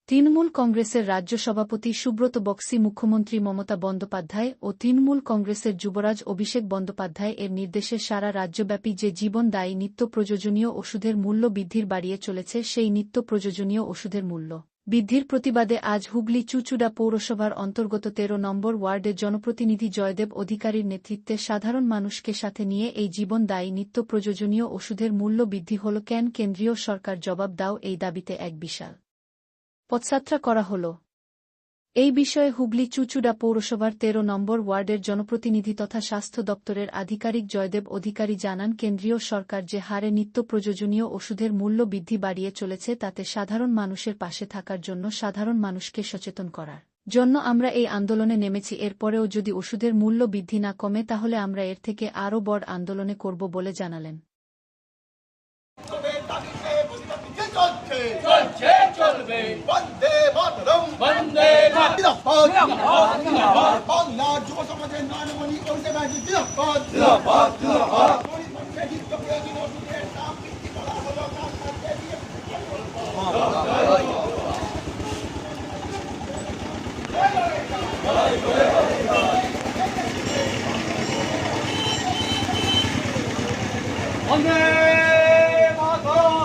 তৃণমূল কংগ্রেসের রাজ্য সভাপতি সুব্রত বক্সি মুখ্যমন্ত্রী মমতা বন্দ্যোপাধ্যায় ও তৃণমূল কংগ্রেসের যুবরাজ অভিষেক বন্দ্যোপাধ্যায় এর নির্দেশে সারা রাজ্যব্যাপী যে জীবনদায়ী নিত্য প্রয়োজনীয় ওষুধের মূল্য বৃদ্ধির বাড়িয়ে চলেছে সেই নিত্য প্রয়োজনীয় ওষুধের মূল্য বৃদ্ধির প্রতিবাদে আজ হুগলি চুঁচুড়া পৌরসভার অন্তর্গত ১৩ নম্বর ওয়ার্ডের জনপ্রতিনিধি জয়দেব অধিকারীর নেতৃত্বে সাধারণ মানুষকে সাথে নিয়ে এই জীবনদায়ী নিত্য প্রয়োজনীয় ওষুধের মূল্য বৃদ্ধি হল কেন কেন্দ্রীয় সরকার জবাব দাও এই দাবিতে এক বিশাল পদযাত্রা করা হল। এই বিষয়ে হুগলি চুঁচুড়া পৌরসভার ১৩ নম্বর ওয়ার্ডের জনপ্রতিনিধি তথা স্বাস্থ্য দপ্তরের আধিকারিক জয়দেব অধিকারী জানান, কেন্দ্রীয় সরকার যে হারে নিত্য প্রয়োজনীয় ওষুধের মূল্য বৃদ্ধি বাড়িয়ে চলেছে তাতে সাধারণ মানুষের পাশে থাকার জন্য সাধারণ মানুষকে সচেতন করার জন্য আমরা এই আন্দোলনে নেমেছি। এরপরেও যদি ওষুধের মূল্য বৃদ্ধি না কমে তাহলে আমরা এর থেকে আরও বড় আন্দোলনে করব বলে জানালেন। চলবে বন্দে মাতরম বন্দে মাতরম বাংলা যুব সমাজের নয়নমণি অভিষেক ব্যানার্জি জিন্দাবাদ জিন্দাবাদ জিন্দাবাদ বন্দে মাতরম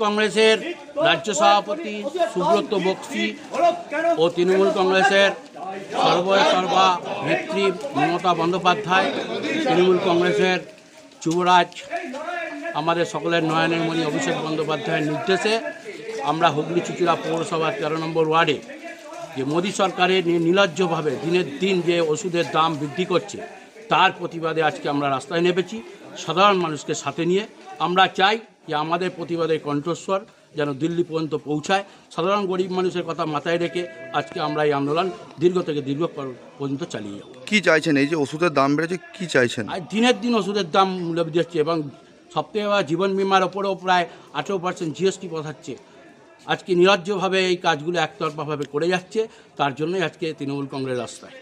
কংগ্রেসের রাজ্য সভাপতি সুব্রত বক্সি ও তৃণমূল কংগ্রেসের সর্বা নেত্রী মমতা বন্দ্যোপাধ্যায়, তৃণমূল কংগ্রেসের যুবরাজ আমাদের সকলের নয়নের মণি অভিষেক বন্দ্যোপাধ্যায়ের নির্দেশে আমরা হুগলি চুঁচুড়া পৌরসভার ১৩ নম্বর ওয়ার্ডে যে মোদী সরকারের নির্লজ্জভাবে দিনের দিন যে ওষুধের দাম বৃদ্ধি করছে তার প্রতিবাদে আজকে আমরা রাস্তায় নেমেছি সাধারণ মানুষকে সাথে নিয়ে। আমরা চাই যে আমাদের প্রতিবাদের কণ্ঠস্বর যেন দিল্লি পর্যন্ত পৌঁছায়। সাধারণ গরিব মানুষের কথা মাথায় রেখে আজকে আমরা এই আন্দোলন দীর্ঘ থেকে দীর্ঘ পর্যন্ত চালিয়ে যাব। কী চাইছেন? এই যে ওষুধের দাম বেড়েছে, কী চাইছেন? আর দিনের দিন ওষুধের দাম মূল্য বৃদ্ধি হচ্ছে এবং সবথেকে জীবন বিমার ওপরেও প্রায় 18% জিএসটি বসাচ্ছে। আজকে নির্লজ্জভাবে এই কাজগুলো একতরফাভাবে করে যাচ্ছে, তার জন্যই আজকে তৃণমূল কংগ্রেস রাস্তায়।